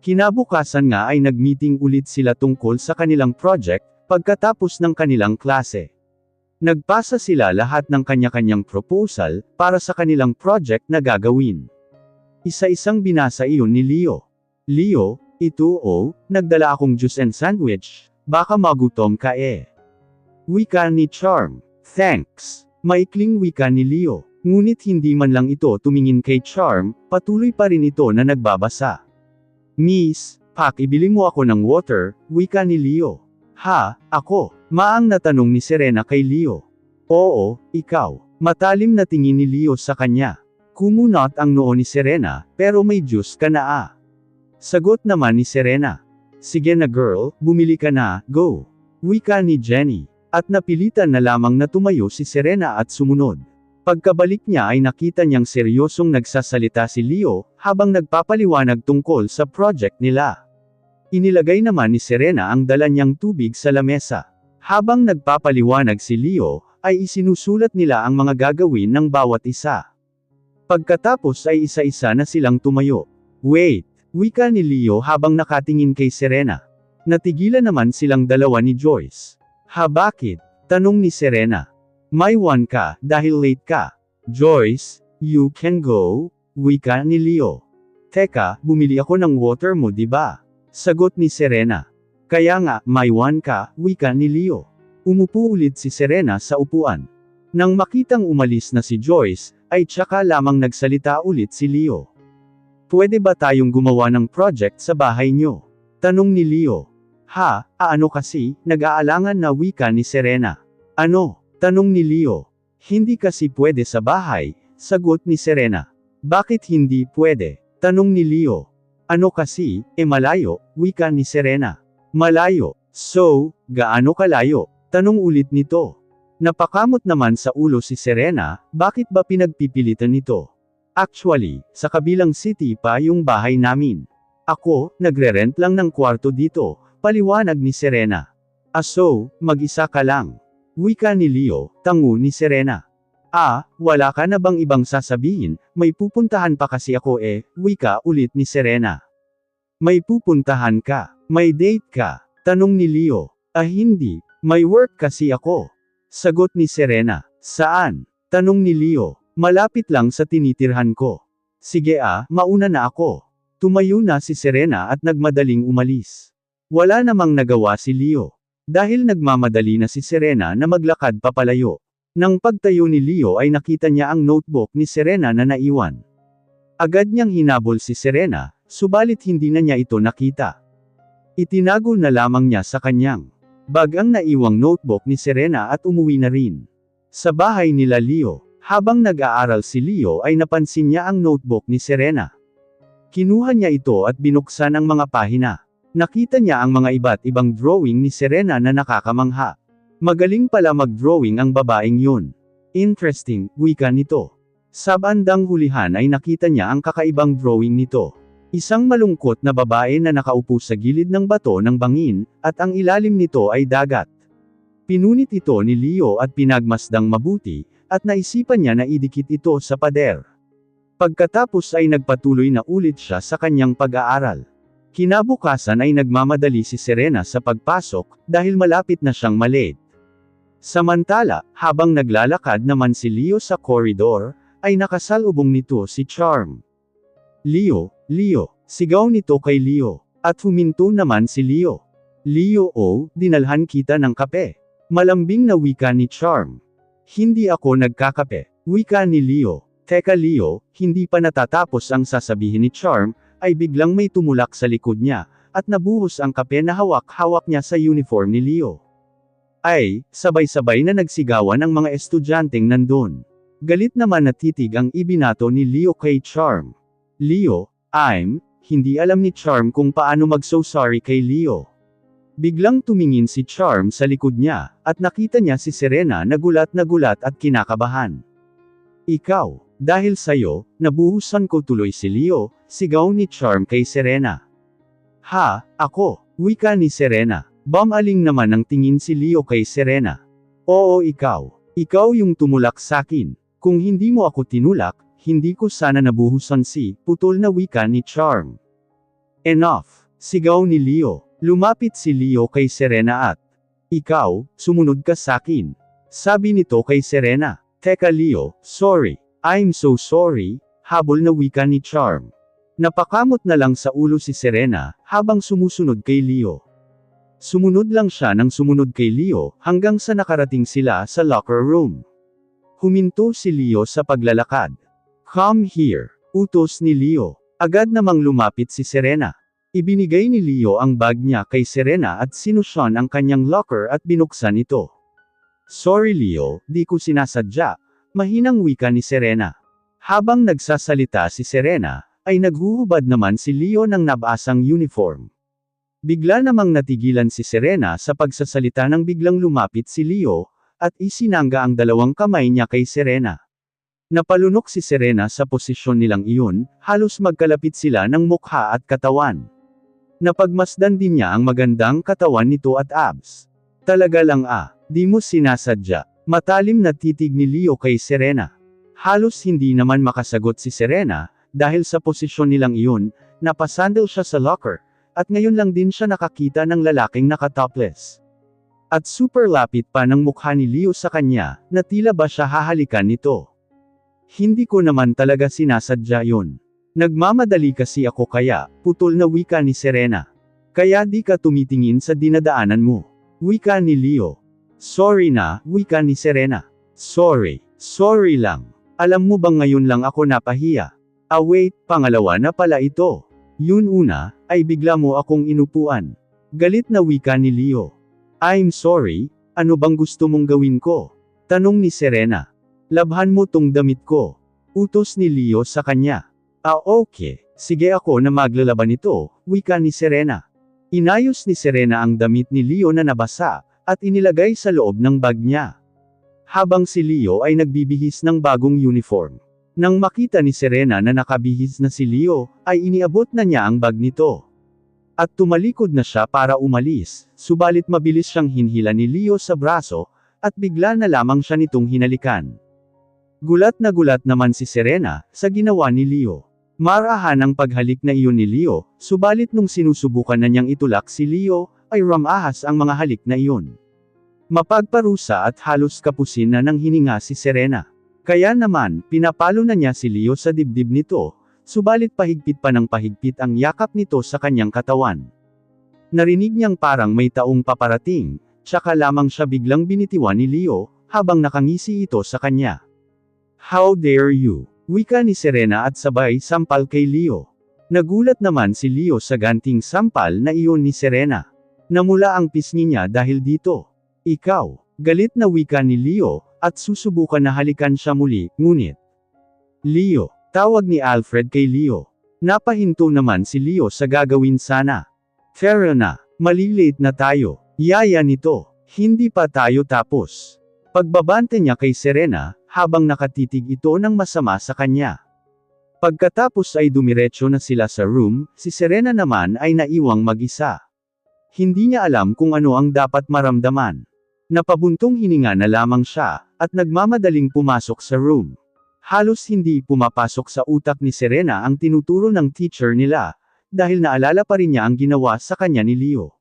Kinabukasan nga ay nag-meeting ulit sila tungkol sa kanilang project, pagkatapos ng kanilang klase. Nagpasa sila lahat ng kanya-kanyang proposal, para sa kanilang project na gagawin. Isa-isang binasa iyon ni Leo. Leo, nagdala akong juice and sandwich, baka magutom ka eh. Wika ni Charm. Thanks. Maikling wika ni Leo. Ngunit hindi man lang ito tumingin kay Charm, patuloy pa rin ito na nagbabasa. Miss, ibili mo ako ng water, wika ni Leo. Ha, ako? Maang na tanong ni Serena kay Leo. Oo, ikaw. Matalim na tingin ni Leo sa kanya. Kumunot ang noo ni Serena, pero may juice ka na ah. Sagot naman ni Serena. Sige na girl, bumili ka na, go. Wika ni Jenny. At napilitan na lamang na tumayo si Serena at sumunod. Pagkabalik niya ay nakita niyang seryosong nagsasalita si Leo, habang nagpapaliwanag tungkol sa project nila. Inilagay naman ni Serena ang dala niyang tubig sa lamesa. Habang nagpapaliwanag si Leo, ay isinusulat nila ang mga gagawin ng bawat isa. Pagkatapos ay isa-isa na silang tumayo. Wait, wika ni Leo habang nakatingin kay Serena. Natigilan naman silang dalawa ni Joyce. Ha bakit? Tanong ni Serena. May one ka, dahil late ka. Joyce, you can go, wika ni Leo. Teka, bumili ako ng water mo diba? Sagot ni Serena. Kaya nga, may one ka, wika ni Leo. Umupo ulit si Serena sa upuan. Nang makitang umalis na si Joyce, ay tsaka lamang nagsalita ulit si Leo. Pwede ba tayong gumawa ng project sa bahay nyo? Tanong ni Leo. Ha, ano kasi, nag-aalangan na wika ni Serena. Ano? Tanong ni Leo. Hindi kasi pwede sa bahay, sagot ni Serena. Bakit hindi pwede? Tanong ni Leo. Ano kasi, malayo, wika ni Serena. Malayo. So, gaano kalayo? Tanong ulit nito. Napakamot naman sa ulo si Serena, bakit ba pinagpipilitan nito? Actually, sa kabilang city pa yung bahay namin. Ako, nagre-rent lang ng kwarto dito, paliwanag ni Serena. So, mag-isa ka lang. Wika ni Leo, tango ni Serena. Wala ka na bang ibang sasabihin, may pupuntahan pa kasi ako wika ulit ni Serena. May pupuntahan ka, may date ka, tanong ni Leo. Hindi, may work kasi ako. Sagot ni Serena. Saan? Tanong ni Leo. Malapit lang sa tinitirhan ko. Sige mauna na ako. Tumayo na si Serena at nagmadaling umalis. Wala namang nagawa si Leo. Dahil nagmamadali na si Serena na maglakad papalayo. Nang pagtayo ni Leo ay nakita niya ang notebook ni Serena na naiwan. Agad niyang hinabol si Serena, subalit hindi na niya ito nakita. Itinago na lamang niya sa kanyang bag ang naiwang notebook ni Serena at umuwi na rin. Sa bahay nila Leo, habang nag-aaral si Leo ay napansin niya ang notebook ni Serena. Kinuha niya ito at binuksan ang mga pahina. Nakita niya ang mga iba't ibang drawing ni Serena na nakakamangha. Magaling pala mag-drawing ang babaeng yun. Interesting, wika nito. Sa bandang hulihan ay nakita niya ang kakaibang drawing nito. Isang malungkot na babae na nakaupo sa gilid ng bato ng bangin, at ang ilalim nito ay dagat. Pinunit ito ni Leo at pinagmasdang mabuti, at naisipan niya na idikit ito sa pader. Pagkatapos ay nagpatuloy na ulit siya sa kanyang pag-aaral. Kinabukasan ay nagmamadali si Serena sa pagpasok, dahil malapit na siyang malate. Samantala, habang naglalakad naman si Leo sa koridor, ay nakasalubong nito si Charm. Leo, sigaw nito kay Leo. At huminto naman si Leo. Leo, dinalhan kita ng kape. Malambing na wika ni Charm. Hindi ako nagkakape, wika ni Leo. Teka Leo, hindi pa natatapos ang sasabihin ni Charm, ay biglang may tumulak sa likod niya, at nabuhos ang kape na hawak-hawak niya sa uniform ni Leo. Ay, sabay-sabay na nagsigawan ang mga estudyanteng nandun. Galit naman na titig ang ibinato ni Leo kay Charm. Leo, hindi alam ni Charm kung paano mag-so sorry kay Leo. Biglang tumingin si Charm sa likod niya, at nakita niya si Serena na gulat at kinakabahan. Ikaw, dahil sayo, nabuhusan ko tuloy si Leo, sigaw ni Charm kay Serena. Ha, ako, wika ni Serena. Bumaling naman ang tingin si Leo kay Serena. Oo ikaw. Ikaw yung tumulak sakin. Kung hindi mo ako tinulak, hindi ko sana nabuhusan si, putol na wika ni Charm. Enough! Sigaw ni Leo. Lumapit si Leo kay Serena at, ikaw, sumunod ka sakin. Sabi nito kay Serena. Teka Leo, sorry. I'm so sorry, habol na wika ni Charm. Napakamot na lang sa ulo si Serena, habang sumusunod kay Leo. Sumunod lang siya ng sumunod kay Leo, hanggang sa nakarating sila sa locker room. Huminto si Leo sa paglalakad. Come here, utos ni Leo. Agad namang lumapit si Serena. Ibinigay ni Leo ang bag niya kay Serena at sinusyon ang kanyang locker at binuksan ito. Sorry Leo, di ko sinasadya, mahinang wika ni Serena. Habang nagsasalita si Serena, ay naghuhubad naman si Leo ng nabasang uniform. Bigla namang natigilan si Serena sa pagsasalita nang biglang lumapit si Leo, at isinangga ang dalawang kamay niya kay Serena. Napalunok si Serena sa posisyon nilang iyon, halos magkalapit sila ng mukha at katawan. Napagmasdan din niya ang magandang katawan nito at abs. Talaga lang di mo sinasadya. Matalim na titig ni Leo kay Serena. Halos hindi naman makasagot si Serena, dahil sa posisyon nilang iyon, napasandal siya sa locker, at ngayon lang din siya nakakita ng lalaking nakatopless. At super lapit pa ng mukha ni Leo sa kanya, na tila ba siya hahalikan nito. Hindi ko naman talaga sinasadya yun. Nagmamadali kasi ako kaya, putol na wika ni Serena. Kaya di ka tumitingin sa dinadaanan mo. Wika ni Leo. Sorry na, wika ni Serena. Sorry lang. Alam mo bang ngayon lang ako napahiya? Wait, pangalawa na pala ito. Yun una, ay bigla mo akong inupuan. Galit na wika ni Leo. I'm sorry, ano bang gusto mong gawin ko? Tanong ni Serena. Labhan mo tong damit ko. Utos ni Leo sa kanya. Okay, sige ako na maglalaban ito, wika ni Serena. Inayos ni Serena ang damit ni Leo na nabasa, at inilagay sa loob ng bag niya. Habang si Leo ay nagbibihis ng bagong uniform. Nang makita ni Serena na nakabihis na si Leo, ay iniabot na niya ang bag nito. At tumalikod na siya para umalis, subalit mabilis siyang hinhila ni Leo sa braso, at bigla na lamang siya nitong hinalikan. Gulat naman si Serena, sa ginawa ni Leo. Marahan ang paghalik na iyon ni Leo, subalit nung sinusubukan na niyang itulak si Leo, ay ramahas ang mga halik na iyon. Mapagparusa at halos kapusin na ng hininga si Serena. Kaya naman, pinapalo na niya si Leo sa dibdib nito, subalit pahigpit pa ng pahigpit ang yakap nito sa kanyang katawan. Narinig niyang parang may taong paparating, tsaka lamang siya biglang binitiwan ni Leo, habang nakangisi ito sa kanya. How dare you? Wika ni Serena at sabay sampal kay Leo. Nagulat naman si Leo sa ganting sampal na iyon ni Serena. Namula ang pisngi niya dahil dito. Ikaw, galit na wika ni Leo, at susubukan na halikan siya muli, ngunit. Leo, tawag ni Alfred kay Leo. Napahinto naman si Leo sa gagawin sana. Tara na, malilate na tayo. Yaya nito, hindi pa tayo tapos. Pagbabante niya kay Serena, habang nakatitig ito ng masama sa kanya. Pagkatapos ay dumiretso na sila sa room, si Serena naman ay naiwang mag-isa. Hindi niya alam kung ano ang dapat maramdaman. Napabuntong hininga na lamang siya, at nagmamadaling pumasok sa room. Halos hindi pumapasok sa utak ni Serena ang tinuturo ng teacher nila, dahil naalala pa rin niya ang ginawa sa kanya ni Leo.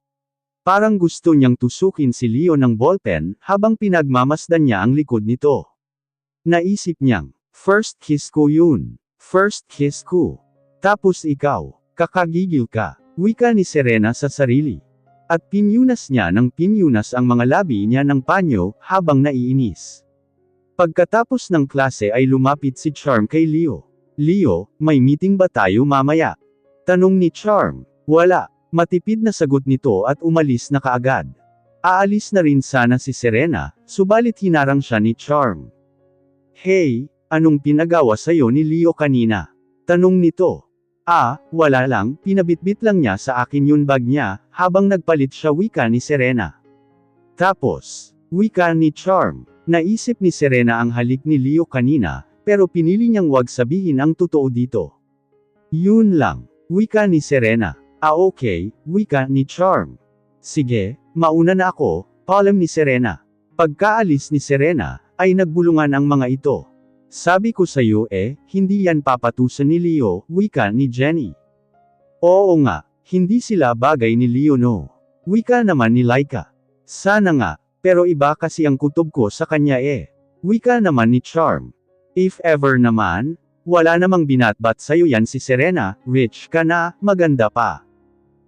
Parang gusto niyang tusukin si Leo ng ballpen, habang pinagmamasdan niya ang likod nito. Naisip niyang, first kiss ko yun. First kiss ko. Tapos ikaw, kakagigil ka, wika ni Serena sa sarili. At pinyunas niya ng pinyunas ang mga labi niya ng panyo, habang naiinis. Pagkatapos ng klase ay lumapit si Charm kay Leo. Leo, may meeting ba tayo mamaya? Tanong ni Charm. Wala. Matipid na sagot nito at umalis na kaagad. Aalis na rin sana si Serena, subalit hinarang siya ni Charm. Hey, anong pinagawa sa'yo ni Leo kanina? Tanong nito. Wala lang, pinabitbit lang niya sa akin yun bag niya, habang nagpalit siya wika ni Serena. Tapos, wika ni Charm. Naisip ni Serena ang halik ni Leo kanina, pero pinili niyang wag sabihin ang totoo dito. Yun lang, wika ni Serena. Okay, wika ni Charm. Sige, mauna na ako, palem ni Serena. Pagkaalis ni Serena, ay nagbulungan ang mga ito. Sabi ko sa'yo hindi yan papatusan ni Leo, wika ni Jenny. Oo nga, Hindi sila bagay ni Leo no. Wika naman ni Laika. Sana nga, pero iba kasi ang kutob ko sa kanya eh. Wika naman ni Charm. If ever naman, wala namang binatbat sa'yo yan si Serena, rich ka na, maganda pa.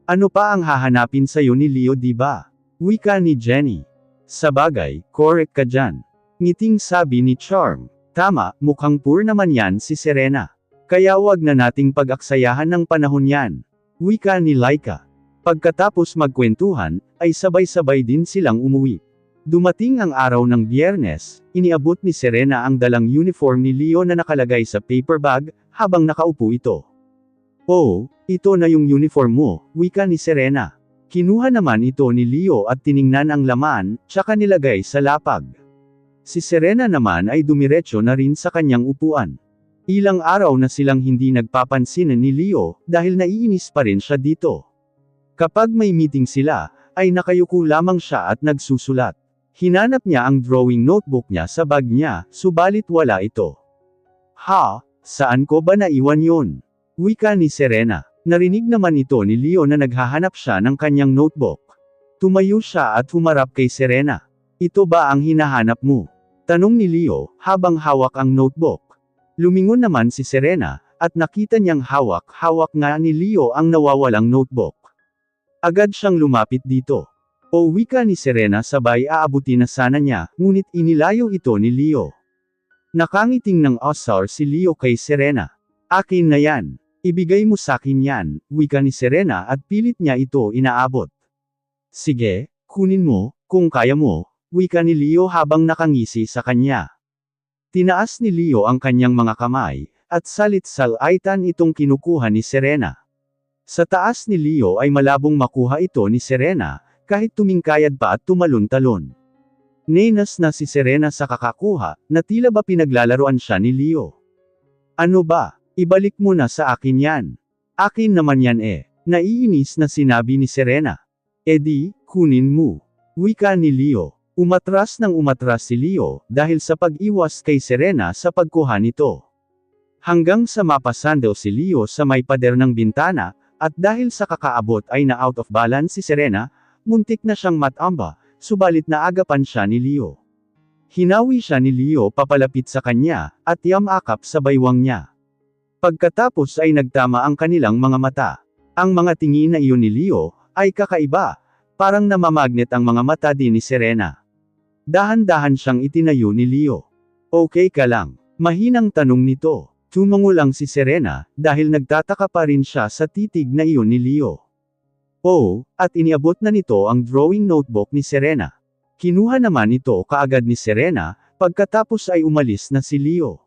Ano pa ang hahanapin sa'yo ni Leo diba? Wika ni Jenny. Sabagay, correct ka dyan. Ngiting sabi ni Charm. Tama, mukhang poor naman yan si Serena. Kaya wag na nating pag-aksayahan ng panahon yan. Wika ni Laika. Pagkatapos magkwentuhan, ay sabay-sabay din silang umuwi. Dumating ang araw ng Biyernes, iniabot ni Serena ang dalang uniform ni Leo na nakalagay sa paper bag, habang nakaupo ito. Oh, ito na yung uniform mo, wika ni Serena. Kinuha naman ito ni Leo at tiningnan ang laman, tsaka nilagay sa lapag. Si Serena naman ay dumiretso na rin sa kanyang upuan. Ilang araw na silang hindi nagpapansin ni Leo, dahil naiinis pa rin siya dito. Kapag may meeting sila, ay nakayuko lamang siya at nagsusulat. Hinanap niya ang drawing notebook niya sa bag niya, subalit wala ito. Ha? Saan ko ba naiwan yun? Wika ni Serena. Narinig naman ito ni Leo na naghahanap siya ng kanyang notebook. Tumayo siya at humarap kay Serena. Ito ba ang hinahanap mo? Tanong ni Leo, habang hawak ang notebook. Lumingon naman si Serena, at nakita niyang hawak-hawak nga ni Leo ang nawawalang notebook. Agad siyang lumapit dito. O wika ni Serena sabay aabutin na sana niya, ngunit inilayo ito ni Leo. Nakangiting ng asar si Leo kay Serena. Akin na yan. Ibigay mo sakin yan, wika ni Serena at pilit niya ito inaabot. Sige, kunin mo, kung kaya mo, wika ni Leo habang nakangisi sa kanya. Tinaas ni Leo ang kanyang mga kamay, at salit-salaitan itong kinukuha ni Serena. Sa taas ni Leo ay malabong makuha ito ni Serena, kahit tumingkayad pa at tumalon-talon. Nenas na si Serena sa kakakuha, na tila ba pinaglalaroan siya ni Leo. Ano ba? Ibalik mo na sa akin yan. Akin naman yan eh. Naiinis na sinabi ni Serena. Edi, kunin mo. Wika ni Leo. Umatras ng umatras si Leo, dahil sa pag-iwas kay Serena sa pagkuha nito. Hanggang sa mapasandal si Leo sa may pader ng bintana, at dahil sa kakaabot ay na out of balance si Serena, muntik na siyang matamba, subalit naagapan siya ni Leo. Hinawi siya ni Leo papalapit sa kanya, at yamakap sa baywang niya. Pagkatapos ay nagtama ang kanilang mga mata. Ang mga tingin na iyon ni Leo, ay kakaiba, parang namamagnet ang mga mata din ni Serena. Dahan-dahan siyang itinayo ni Leo. Okay ka lang? Mahinang tanong nito. Tumango lang si Serena, dahil nagtataka pa rin siya sa titig na iyon ni Leo. Oh, at iniabot na nito ang drawing notebook ni Serena. Kinuha naman ito kaagad ni Serena, pagkatapos ay umalis na si Leo.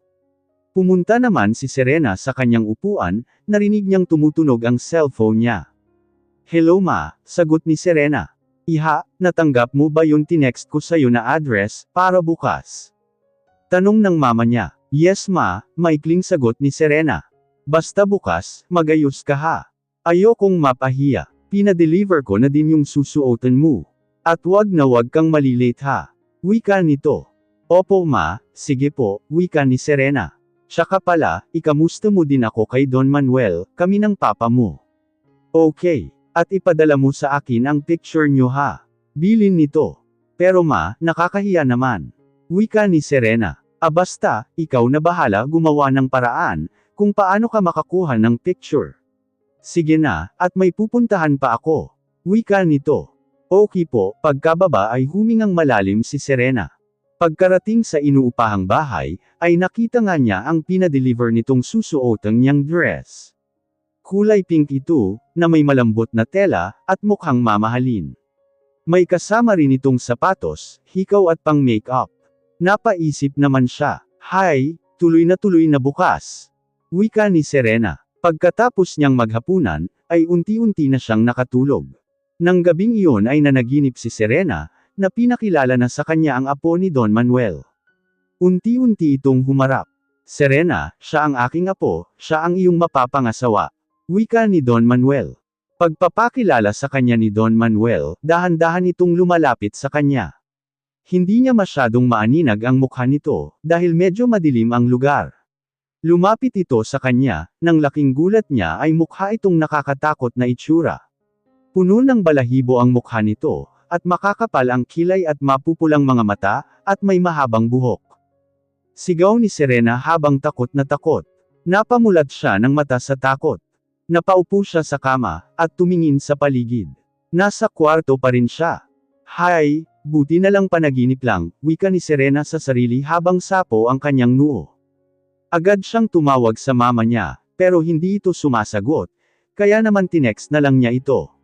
Pumunta naman si Serena sa kanyang upuan, narinig niyang tumutunog ang cellphone niya. Hello ma, sagot ni Serena. Iha, natanggap mo ba yung tinext ko sa'yo na address, para bukas? Tanong ng mama niya. Yes ma, maikling sagot ni Serena. Basta bukas, magayos ka ha. Ayokong mapahiya. Pinadeliver ko na din yung susuotan mo. At wag na wag kang malilate ha. Wika nito. Opo ma, sige po, wika ni Serena. Tsaka pala, ikamusta mo din ako kay Don Manuel, kami ng papa mo. Okay, at ipadala mo sa akin ang picture nyo ha. Bilin nito. Pero ma, nakakahiya naman. Wika ni Serena. Basta, ikaw na bahala gumawa ng paraan, kung paano ka makakuha ng picture. Sige na, at may pupuntahan pa ako. Wika nito. Okay po, pagkababa ay humingang malalim si Serena. Pagkarating sa inuupahang bahay, ay nakita nga niya ang pinadeliver nitong susuotang niyang dress. Kulay pink ito, na may malambot na tela, at mukhang mamahalin. May kasama rin itong sapatos, hikaw at pang make-up. Napaisip naman siya. Hay, tuloy na bukas. Wika ni Serena. Pagkatapos niyang maghapunan, ay unti-unti na siyang nakatulog. Nang gabing iyon ay nanaginip si Serena, na pinakilala na sa kanya ang apo ni Don Manuel. Unti-unti itong humarap. Serena, siya ang aking apo, siya ang iyong mapapangasawa. Wika ni Don Manuel. Pagpapakilala sa kanya ni Don Manuel, dahan-dahan itong lumalapit sa kanya. Hindi niya masyadong maaninag ang mukha nito, dahil medyo madilim ang lugar. Lumapit ito sa kanya, nang laking gulat niya ay mukha itong nakakatakot na itsura. Puno ng balahibo ang mukha nito, at makakapal ang kilay at mapupulang mga mata, at may mahabang buhok. Sigaw ni Serena habang takot na takot. Napamulat siya ng mata sa takot. Napaupo siya sa kama, at tumingin sa paligid. Nasa kwarto pa rin siya. Hay, buti na lang panaginip lang, wika ni Serena sa sarili habang sapo ang kanyang noo. Agad siyang tumawag sa mama niya, pero hindi ito sumasagot, kaya naman tinext na lang niya ito.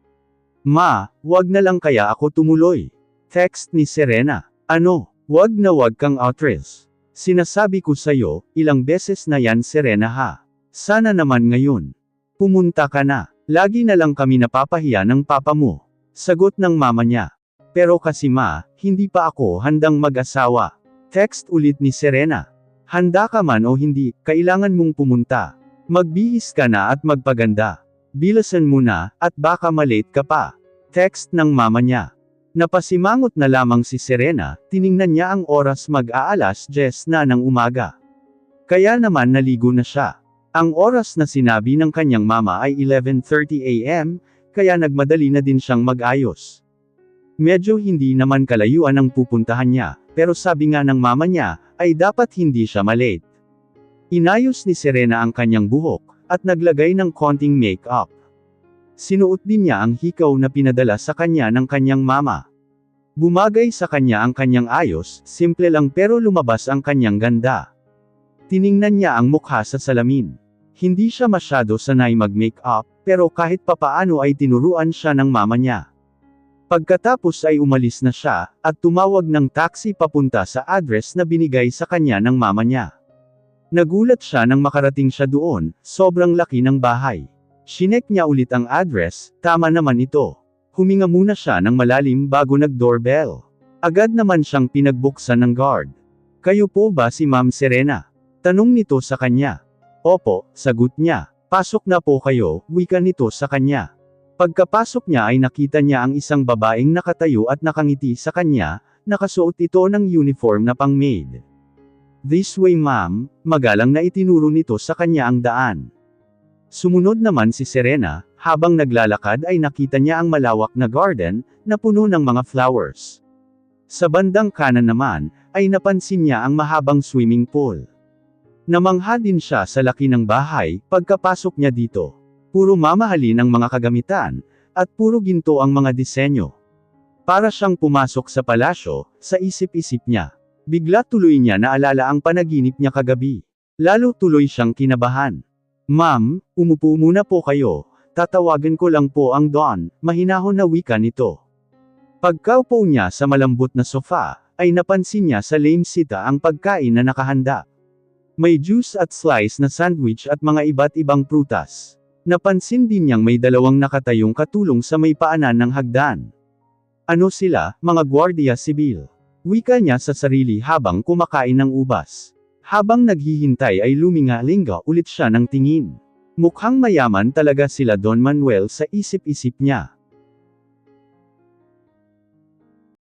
Ma, wag na lang kaya ako tumuloy. Text ni Serena. Ano, wag na wag kang outrage. Sinasabi ko sa'yo, ilang beses na yan Serena ha. Sana naman ngayon. Pumunta ka na. Lagi na lang kami napapahiya ng papa mo. Sagot ng mama niya. Pero kasi ma, hindi pa ako handang mag-asawa. Text ulit ni Serena. Handa ka man o hindi, kailangan mong pumunta. Magbihis ka na at magpaganda. Bilasan mo na, at baka malate ka pa. Text ng mama niya. Napasimangot na lamang si Serena, tiningnan niya ang oras mag-aalas 10 na ng umaga. Kaya naman naligo na siya. Ang oras na sinabi ng kanyang mama ay 11:30 AM, kaya nagmadali na din siyang mag-ayos. Medyo hindi naman kalayuan ang pupuntahan niya, pero sabi nga ng mama niya, ay dapat hindi siya malate. Inayos ni Serena ang kanyang buhok, at naglagay ng konting make-up. Sinuot din niya ang hikaw na pinadala sa kanya ng kanyang mama. Bumagay sa kanya ang kanyang ayos, simple lang pero lumabas ang kanyang ganda. Tiningnan niya ang mukha sa salamin. Hindi siya masyado sanay mag-make-up, pero kahit papaano ay tinuruan siya ng mama niya. Pagkatapos ay umalis na siya, at tumawag ng taxi papunta sa address na binigay sa kanya ng mama niya. Nagulat siya nang makarating siya doon, sobrang laki ng bahay. Chinek niya ulit ang address, tama naman ito. Huminga muna siya ng malalim bago nag-doorbell. Agad naman siyang pinagbuksan ng guard. Kayo po ba si Ma'am Serena? Tanong nito sa kanya. Opo, sagot niya. Pasok na po kayo, wika nito sa kanya. Pagkapasok niya ay nakita niya ang isang babaeng nakatayo at nakangiti sa kanya, nakasuot ito ng uniform na pang-maid. This way ma'am, magalang na itinuro nito sa kanya ang daan. Sumunod naman si Serena, habang naglalakad ay nakita niya ang malawak na garden, na puno ng mga flowers. Sa bandang kanan naman, ay napansin niya ang mahabang swimming pool. Namangha din siya sa laki ng bahay, pagkapasok niya dito. Puro mamahalin ang mga kagamitan, at puro ginto ang mga disenyo. Para siyang pumasok sa palasyo, sa isip-isip niya. Bigla tuloy niya naalala ang panaginip niya kagabi. Lalo tuloy siyang kinabahan. Ma'am, umupo muna po kayo, tatawagan ko lang po ang Don, mahinahon na wika nito. Pagkaupo niya sa malambot na sofa, ay napansin niya sa lame sita ang pagkain na nakahanda. May juice at slice na sandwich at mga iba't ibang prutas. Napansin din niyang may dalawang nakatayong katulong sa may paanan ng hagdan. Ano sila, mga gwardiya sibil? Wika niya sa sarili habang kumakain ng ubas. Habang naghihintay ay luminga-linga ulit siya ng tingin. Mukhang mayaman talaga sila Don Manuel sa isip-isip niya.